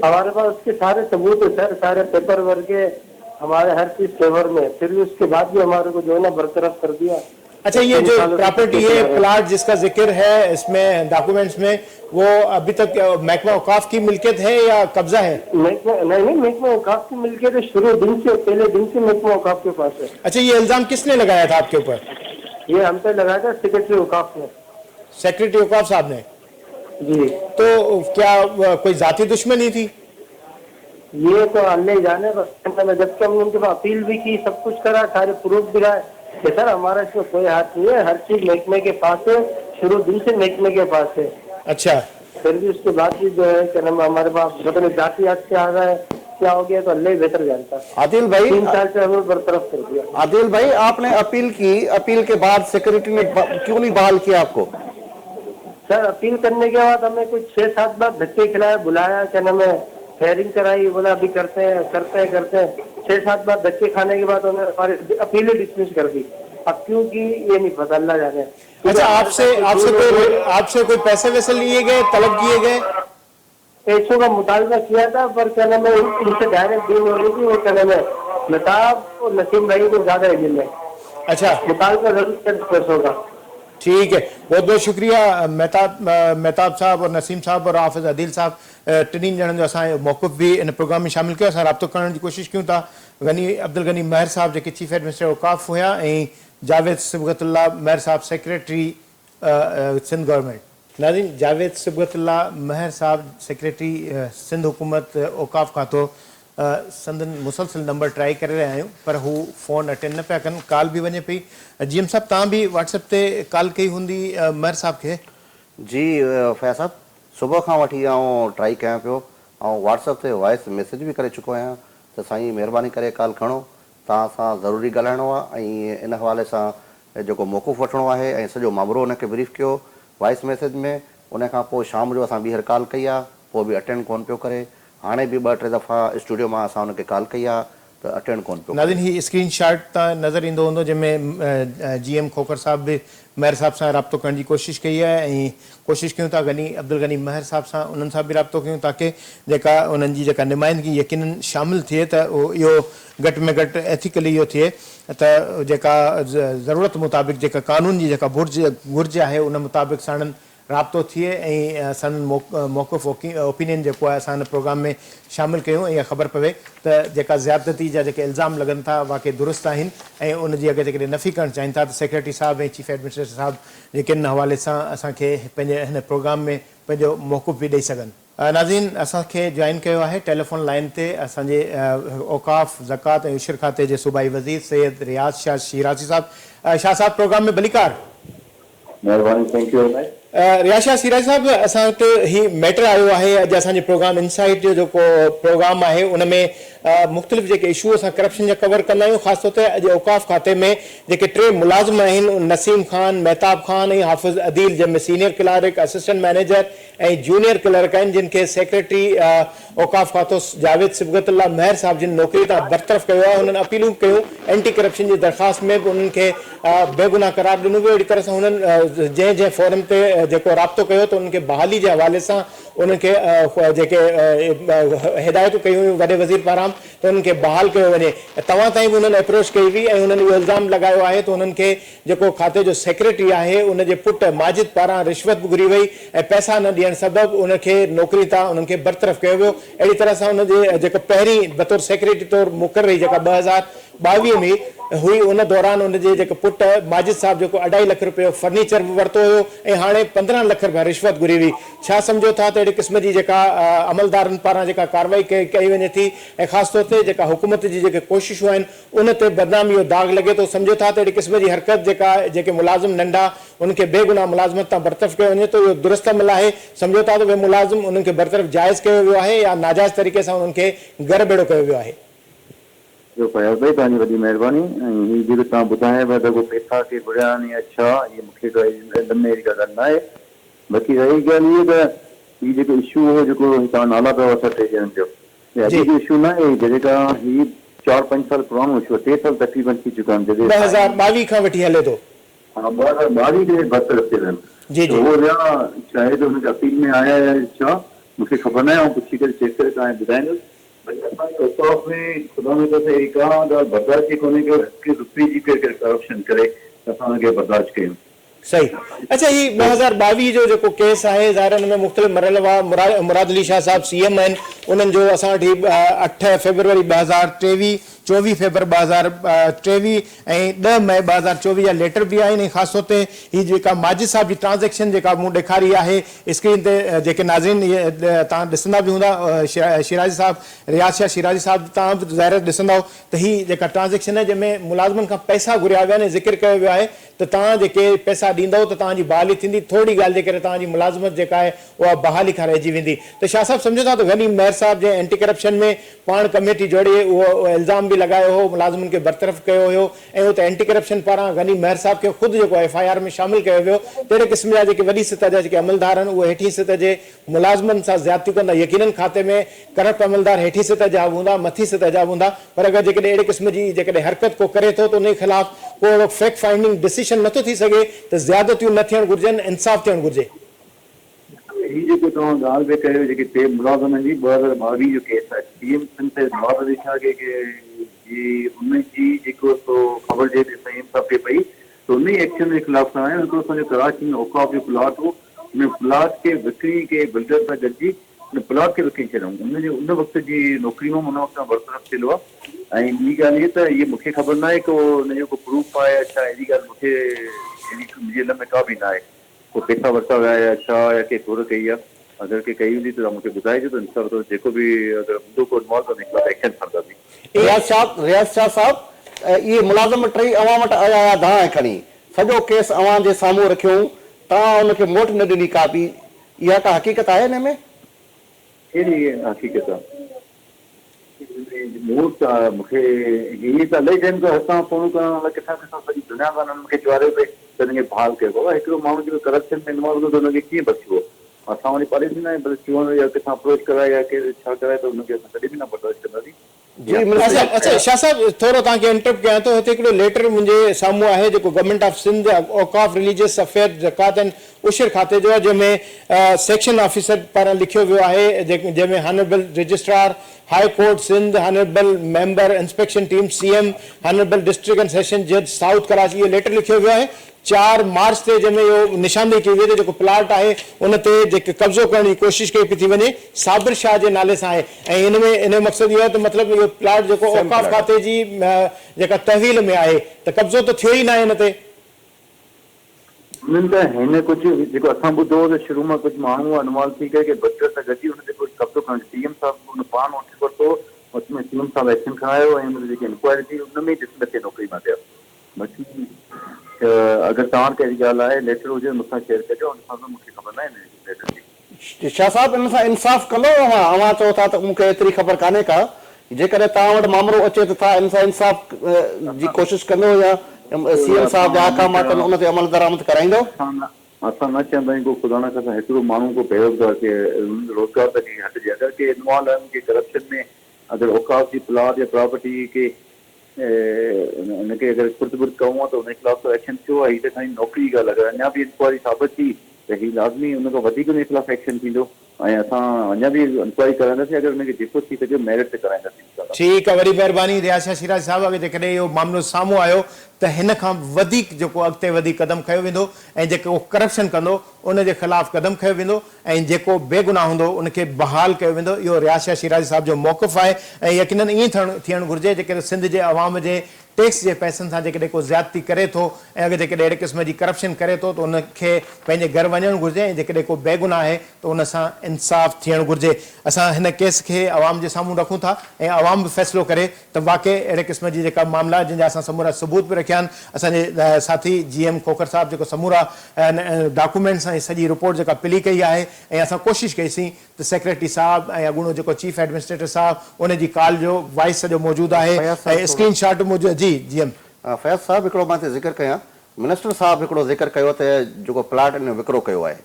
हमारे पास उसके सारे सबूत है सर, सारे पेपर वर्क के हमारे हर चीज फेवर में, फिर भी उसके बाद भी हमारे को जो है ना बरतरफ कर दिया। अच्छा, ये जो प्रॉपर्टी है, प्लाट जिसका जिक्र है इसमें डॉक्यूमेंट्स में, वो अभी तक महकमा औकाफ की मिल्कियत है या कब्जा है? नहीं, महकमा औकाफ की मिल्कियत है, शुरू दिन से, पहले दिन से महकमा औकाफ के पास है। अच्छा, ये इल्जाम किसने लगाया था आपके ऊपर? ये हम पे लगाया था सेक्रेटरी औकाफ ने। सेक्रेटरी औकाफ साहब ने? जी। तो क्या कोई जाती दुश्मनी थी? ये तो अल्लाह ही जाने, बस जबकि हमने उनके पास अपील भी की, सब कुछ करा, सारे प्रूफ भी रहा कि सर हमारा इसमें कोई हाथ नहीं है, हर चीज महकमे के पास है, शुरू दिन से महकमे के पास है। अच्छा, फिर भी उसके बाद भी जो है क्या नाम हमारे पास मतलब जाति याद से आ रहा है, क्या हो गया तो अल्लाह ही बेहतर जानता है। आदिल भाई, 3 साल से हमें बरतरफ कर दिया। आदिल भाई, आपने अपील की, अपील के बाद सेक्रेटरी ने क्यों नहीं बहाल किया आपको? सर अपील करने के बाद हमें कुछ 6-7 बार धक्के खिलाया, बुलाया, क्या नाम है, हेयरिंग कराई, बोला अभी करते हैं 6-7 बार धक्के खाने के बाद उन्होंने हमारी अपील डिसमिस कर दी। अब क्यों की ये नहीं पता, अल्लाह जाने। अच्छा, आपसे कोई पैसे वैसे लिए गए, तलब किए गए? पैसों का मुतालबा किया था, पर क्या नाम है, उनसे डायरेक्ट डील हो रही थी, वो क्या नाम है, मेहताब और नसीम भाई को ज्यादा इल्म है। अच्छा, मुतालबा जरूर पैसों का। ठीक है, बहुत बहुत शुक्रिया मेहताब साहब और नसीम साहब और हाफ़िज़ अदील साहब, टिनी ॼणनि जो असां मौक़िफ़ भी इन प्रोग्राम में शामिल कयो। असां राब्तो करण जी कोशिशि कयूं था। अब्दुल गनी महर साहब जेके चीफ एडमिनिस्ट्रेटर औकाफ हुआ ऐं जावेद सिबगतुल्लाह महर साहब सेक्रेटरी सिंध गवर्नमेंट। नाज़रीन, जावेद सिबगतुल्लाह महर साहब सेक्रेटरी सिंध हुकूमत औकाफ खां तो संदन मुसलसिल नंबर ट्राई करे रहिया आहियूं, पर हू फ़ोन अटेंड न पिया कनि, कॉल भी वञे पई। जीएम साहब, तव्हां बि व्हाट्सएप ते कॉल कई हूंदी महर साहब खे? जी फैज़ साहब, सुबुह खां वठी आउं ट्राई कयां पियो, ऐं व्हाट्सएप ते वॉइस मैसेज भी करे चुको आहियां त साईं महिरबानी करे कॉल खणो, तव्हां सां ज़रूरी ॻाल्हाइणो आहे ऐं इन हवाले सां जेको मौक़िफ़ वठिणो आहे ऐं सॼो मामिलो उनखे ब्रीफ कयो वॉइस मैसेज में। उन खां पोइ शाम जो असां ॿीहर कॉल कई आहे, पोइ बि अटेंड कोन पियो करे। हाणे बि 2-3 दफ़ा स्टूडियो मां असां हुनखे कॉल कई आहे त अटेंड कोन पियो। नाज़रीन, ही स्क्रीन शॉट तव्हां नज़र ईंदो हूंदो, जंहिंमें GM खोखर साहब बि महर साहब सां राब्तो करण जी कोशिशि कई आहे ऐं कोशिशि कयूं था अब्दुल गनी महर साहब सां, उन्हनि सां बि राब्तो कयूं ताकी जेका उन्हनि जी जेका नुमाइंदगी यकीनन शामिल थिए त इहो घटि में घटि एथिकली इहो थिए त जेका ज़रूरत मुताबिक़ जेका कानून जी जेका घुर्ज आहे उन मुताबिक़ साणनि राब्तो थिए ऐं असां मौक़िफ़ ओपिनियन जेको आहे असां हिन प्रोग्राम में शामिल कयूं ऐं ख़बर पवे त जेका ज़्यादती जा जेके इल्ज़ाम लॻनि था वाक़ई दुरुस्त आहिनि ऐं उनजी अगरि जेकॾहिं नफ़ी करणु चाहिनि था त सेक्रेटरी साहब ऐं चीफ एडमिनिस्ट्रेटर साहब जेके इन हवाले सां असांखे पंहिंजे हिन प्रोग्राम में पंहिंजो मौक़िफ़ बि ॾेई सघनि। नाज़रीन, असांखे जॉइन कयो आहे टेलीफोन लाइन ते असांजे औकाफ़ ज़कात ऐं उशर खाते जे सूबाई वज़ीर सैयद रियाज़ शाह शिराज़ी साहब। शाह साहब, प्रोग्राम में भलीकार। महिरबानी, थैंक यू। रियाज़ शाह शिराज़ी साहब, असां वटि ही मैटर आयो आहे अॼु असांजे प्रोग्राम इनसाइट जो जेको प्रोग्राम आहे उन में मुख़्तलिफ़ जेके इशू असां करप्शन जा कवर कंदा आहियूं। ख़ासि तौर ते अॼु औकाफ़ खाते में जेके 3 मुलाज़िम आहिनि, नसीम ख़ान, मेहताब ख़ान ऐं हाफ़िज़ अदील, जंहिंमें सीनियर क्लर्क, असिस्टेंट मैनेजर ऐं जूनियर क्लर्क आहिनि, जिन खे सेक्रेटरी औकाफ़ खातो जावेद सिबगतुल्लाह महर साहब जिन नौकरी तां बरतरफ़ कयो आहे, हुननि अपीलूं कयूं एंटी करप्शन जी दरख़्वास्त में बि उन्हनि खे बेगुनाह करार ॾिनो वियो। अहिड़ी तरह सां हुननि जंहिं फोरम ते जेको राब्तो कयो त उनखे बहाली जे हवाले सां उनखे जेके हिदायतूं कयूं हुयूं वॾे वज़ीर पारां त उनखे बहाल कयो वञे। तव्हां ताईं बि उन्हनि अप्रोच कई हुई ऐं उन्हनि इहो इल्ज़ाम लॻायो आहे त उन्हनि खे जेको खाते जो सेक्रेटरी आहे उनजे पुटु माजिद पारां रिश्वत बि घुरी वई ऐं पैसा न ॾियण सबबि उनखे नौकिरी तां उन्हनि खे बरतरफ़ कयो वियो। अहिड़ी तरह सां उनजे जेको पहिरीं बतौर सेक्रेटरी तौरु मुक़रर रही जेका 2022 में हुई उन दौरान उनजे जेको पुटु माजिद साहब जेको 2.5 लख रुपयो फर्नीचर बि वरितो हुयो ऐं हाणे 15 लख रुपया रिश्वत घुरी हुई। छा सम्झो था त अहिड़े क़िस्म जी जेका अमलदारनि पारां जेका कार्रवाई कई वञे थी ऐं ख़ासि तौर ते जेका हुकूमत जी जेके कोशिशूं आहिनि उन ते बदनामी जो दाग़ लॻे थो? सम्झो था त अहिड़ी क़िस्म जी हरकत जेके मुलाज़िम नंढा उनखे बेगुनाह मुलाज़िमत तां बरतरफ़ कयो वञे थो इहो दुरुस्त अमल आहे? सम्झो था त उहे मुलाज़िम उन्हनि खे बरतरफ़ जाइज़ कयो वियो आहे या नाजाइज़ तरीक़े सां उन्हनि खे घर बेड़ो कयो वियो आहे? जो फयाज़ भाई तव्हांजी वॾी महिरबानी। ऐं हीअ जेको तव्हां ॿुधायव त को पैसा के घुरिया आहिनि या छा, इहे मूंखे काई में अहिड़ी ॻाल्हि न आहे। बाक़ी रही ॻाल्हि इहा त हीअ जेको इशू हो जेको तव्हां नाला पियो वठो 3 ॼणनि जो, अॼु जो इशू न आहे जेका हीअ 4-5 साल पुराणो इशू आहे, 3 साल तक़रीबन थी चुका आहिनि। 2022 खां वठी हले थो। हा 2022 जे बरतरफ़ थियल आहिनि। उहो विया चाहे त हुनखे अपील में आया छा मूंखे ख़बर न आहे, ऐं पुछी करे चेक करे तव्हां ॿुधाईंदुसि। औकाफ में खुदा में त अहिड़ी का ॻाल्हि बर्दाश्त ई कोन्हे कि 1 रुपए जी करप्शन करे असां हुनखे बर्दाश्त कयूं। सही। अच्छा, ही 2022 जो जेको केस आहे ज़ाहिर हुन में मुख़्तलिफ़ मरहल हुआ। मुराद अली शाह साहब CM आहिनि, उन्हनि जो असां वटि 8 फरवरी 2023, 24 फरवरी 2023 ऐं 10 मई 2024 जा लेटर बि आहिनि। ख़ासि तौर ते हीअ जेका माजिद साहब जी ट्रांज़ेक्शन जेका मूं ॾेखारी आहे स्क्रीन ते, जेके नाज़रीन तव्हां ॾिसंदा बि हूंदा, शिराजी साहब, रियाज़ शाह शिराजी साहब तव्हां बि ज़ाहिर ॾिसंदव त हीअ जेका ट्रांज़ेक्शन आहे जंहिंमें मुलाज़िमनि खां पैसा घुरिया विया आहिनि, ज़िक्र कयो वियो आहे त तव्हां जेके पैसा ॾींदव त तव्हांजी बहाली थींदी, थोरी ॻाल्हि जे करे तव्हांजी मुलाज़िमत जेका आहे उहा बहाली खां रहिजी वेंदी। त शाह साहब सम्झो था त गनीम मेहर साहब जे एंटी करप्शन में पाण कमेटी जोड़े उहो इल्ज़ाम बि लॻायो हो, मुलाज़िमनि खे बरतरफ़ कयो हुयो ऐं उते एंटी करप्शन पारां गनीम मेहर साहब खे ख़ुदि जेको FIR में शामिल कयो वियो। तहिड़े क़िस्म जा जेके वॾी सतह जा जेके अमलदार आहिनि उहे हेठी सतह जे मुलाज़िमनि सां ज़्यादती कंदा। यकीनन खाते में करप्ट अमलदार हेठी सतह जा बि हूंदा, मथी सतह जा बि हूंदा, पर अगरि जेकॾहिं अहिड़े क़िस्म जी जेकॾहिं हरकत को करे थो त उन ख़िलाफ़ को अहिड़ो फैक्ट फाइंडिंग डिसीशन नथो थी सघे त ज़्यादतियूं न थियणु घुरिजनि, इंसाफ़ थियणु घुरिजे? हीअ जेको तव्हां ॻाल्हि पिया कयो जेके 3 मुलाज़िमनि जी 2022 जो केस आहे, CM मुराद अली शाह खे उनजी जेको ख़बर जे CM साहब खे पई त उन एक्शन जे ख़िलाफ़ सां आहे। हिकिड़ो असांजो कराची में औकाफ जो प्लाट हो, उन प्लाट खे विकिणी के बिल्डर सां गॾिजी उन प्लाट खे विकिणी छॾियऊं। उन वक़्त जी नौकिरी में उन वक़्त बरतरफ़ थियल हुआ। ऐं ॿी ॻाल्हि इहा त इहे मूंखे ख़बर न आहे को हुनजो को प्रूफ आहे या छा, अहिड़ी ॻाल्हि मूंखे मुंहिंजे इल्म में का बि न आहे। को पैसा वरिता विया या छा या के घुर कई आहे, अगरि के कई हूंदी त मूंखे ॿुधाइजो त इंसाफ़ जेको बि अगरि हूंदो को इन्वॉल्व त उन एक्शन खणंदासीं। रियाज़ शाह साहब, इहे मुलाज़िम 3 अवां वटि आया हुआ दांह खणी, सॼो केस अवां जे साम्हूं रखियऊं, तव्हां हुनखे मोट न ॾिनी का बि, इहा का हक़ीक़त आहे हिन में? कहिड़ी हक़ीक़त आहे? मूंखे हीअ त अलाई टाइम खां असां फ़ोन करण लाइ किथां किथां सॼी दुनिया खां मूंखे चवारे पई त हिनखे बहाल कयो। बाबा हिकिड़ो माण्हू जेको करप्शन में इन्वॉल्व हूंदो त हुनखे कीअं बख़्शियो? असां वरी परे थींदा आहियूं, बसि चवण या किथां अप्रोच कराए या केरु छा कराए त हुनखे असां कॾहिं बि न बर्दाश्त कंदासीं। अच्छा शाह साहब, थोरो तव्हांखे इंटरप्ट कयां थो। हिते हिकिड़ो लेटर मुंहिंजे साम्हूं आहे जेको गवर्नमेंट ऑफ सिंध औकाफ रिलीजियस अफेयर ज़कात एंड उशर खाते जो आहे, जंहिंमें सेक्शन ऑफिसर पारां लिखियो वियो आहे, जंहिंमें honourable registrar High Court Sindh, honourable member inspection team CM, honourable district and session जज साउथ कराची, इहो लेटर लिखियो वियो आहे 4 मार्च ते, जंहिंमें इहो निशानदेही कई वई त जेको प्लाट आहे उन ते जेके कब्ज़ो करण जी कोशिशि कई पई थी वञे साबिर शाह जे नाले सां आहे। ऐं इन मक़सदु इहो आहे त मतिलबु इहो प्लाट जेको औकाफ खाते जी जेका तहवील में आहे त कब्ज़ो त थियो ई न आहे हिन ते। उन्हनि त हिन कुझु जेको असां ॿुधो हो त शुरू मां कुझु माण्हू इन्वॉल्व थी करे बच्चर सां गॾिजी हुन ते कुझु कब्ज़ो करणु, CM साहब हुन पाण वठी वरितो, उसमें CM साहब एक्शन खणायो ऐं हुन जेकी इंक्वायरी थी उन में ॾिस नथे नौकिरी मां थिया। बाक़ी अगर तव्हां कहिड़ी ॻाल्हि आहे लेटर हुजे मूंसां शेयर कजो, उन सां मूंखे ख़बर न आहे लेटर जी। शाह साहब, इन सां इंसाफ़ कंदो अवां चओ था त मूंखे एतिरी ख़बर कान्हे का, जेकॾहिं तव्हां वटि मामिलो अचे त तव्हां इन सां इंसाफ़ जी कोशिशि कंदो या CM साहब जा अहकामात उन ते अमल दरामद कराईंदो? असां न चवंदा आहियूं को खुदा न खां हिकिड़ो माण्हू को बेरोज़गार खे रोज़गार त कंहिंखे हटिजे। अगरि के इन्वॉल्व आहिनि के करप्शन में, अगरि औकाफ जी प्लाट या प्रॉपर्टी के हुनखे अगरि खुर्द बुर्द कयूं आहे त हुनजे ख़िलाफ़ एक्शन थियो आहे। हीअ त खणी नौकिरी ॻाल्हि, अगरि अञा बि इंक्वायरी साबित थी त त ही लाज़मी उन खां वधीक उन खिलाफ़ एक्शन थींदो ऐं असां अञा बि इंक्वायरी कराईंदासीं अगरि हुनखे जेको थी सघे मेरिट ते कराईंदासीं। ठीक है, वरी महिरबानी रियाशा शिराज साहब। अगर जेकॾहिं इहो मामलो साम्हूं आयो त हिन खां वधीक जेको अॻिते वधी कदम खयो वेंदो ऐं जेको करप्शन कंदो उन जे ख़िलाफ़ कदम खयो वेंदो ऐं जेको बेगुनाह हूंदो उनखे बहाल कयो वेंदो। इहो रियाशा शिराज साहब जो मौक़िफ़ आहे ऐं यकीनन ईअं थियणु घुरिजे जेकॾहिं सिंध जे अवाम जे टैक्स जे पैसनि सां जेकॾहिं को ज़्यादती करे थो ऐं अगरि जेकॾहिं अहिड़े क़िस्म जी करप्शन करे थो त उनखे पंहिंजे घर वञणु घुरिजे ऐं जेकॾहिं को बेगुनाह आहे त उन सां इंसाफ़ थियणु घुरिजे। असां हिन केस खे अवाम जे साम्हूं रखूं था ऐं अवाम बि फ़ैसिलो करे त वाक़ई अहिड़े क़िस्म जी जेका मामला जिन जा असां समूरा सबूत बि रखिया आहिनि। असांजे साथी GM खोखर साहब जेको समूरा डॉक्यूमेंट्स ऐं सॼी रिपोर्ट जेका पिली कई आहे ऐं असां कोशिशि कईसीं त सेक्रेटरी साहब ऐं अॻूणो जेको चीफ एडमिनिस्ट्रेटर साहब उन जी कॉल जो वॉइस सॼो मौजूदु आहे ऐं स्क्रीन शॉट मौजूदु। जी GM फैज़ साहब हिकिड़ो मां हिते ज़िक्र कयां, मिनिस्टर साहब हिकिड़ो ज़िक्र कयो त जेको प्लाट इन विकिरो कयो आहे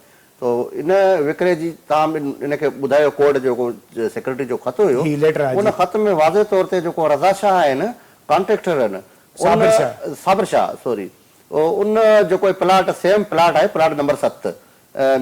तो इन विकिरे जी तव्हां इनखे ॿुधायो कोर्ट जेको सेक्रेटरी जो ख़त हुयो उन ख़त में वाज़े तौर ते जेको रज़ा शाह आहिनि कॉन्ट्रेक्टर आहिनि साबिर शाह सॉरी उन जेको प्लाट सेम प्लाट आहे प्लाट नंबर 7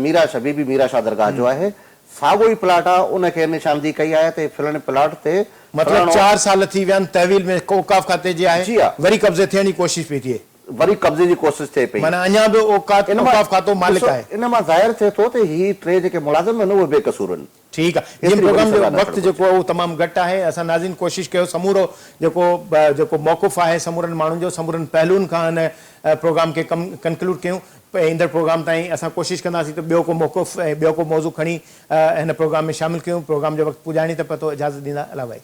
मीरा शाह बीबी मीरा शाह दरगाह जो आहे साॻियो ई प्लाट आहे उनखे निशानदी कई आहे त फलाणे प्लाट ते मतलब 4 साल थी विया आहिनि तहवील में औकाफ खाते जी आहे वरी कब्ज़े थियण जी कोशिशि पई थिए वरी कब्ज़े जी कोशिशि थिए पई माना अञा बि औकाफ खातो मालिक आहे। इन मां ज़ाहिर थिए थो त ही टे जेके मुलाज़िम आहिनि उहे बेकसूर आहिनि। ठीक है, जिन प्रोग्राम जो वक्त जेको वो तमाम घट है असां नाज़रीन कोशिश कयो समूरो जेको मौक़िफ़ आहे समूरनि माण्हुनि जो समूरनि पहलुनि खां हिन प्रोग्राम के कंक्लूड कयूं। ईंदड़ प्रोग्राम ताईं असां कोशिशि कंदासीं त ॿियो को मौक़िफ़ ऐं ॿियो को मौज़ू खणी हिन प्रोग्राम में शामिल कयूं। प्रोग्राम जो वक़्तु पुॼाइणी त पतो इजाज़त ॾींदा अला भाई।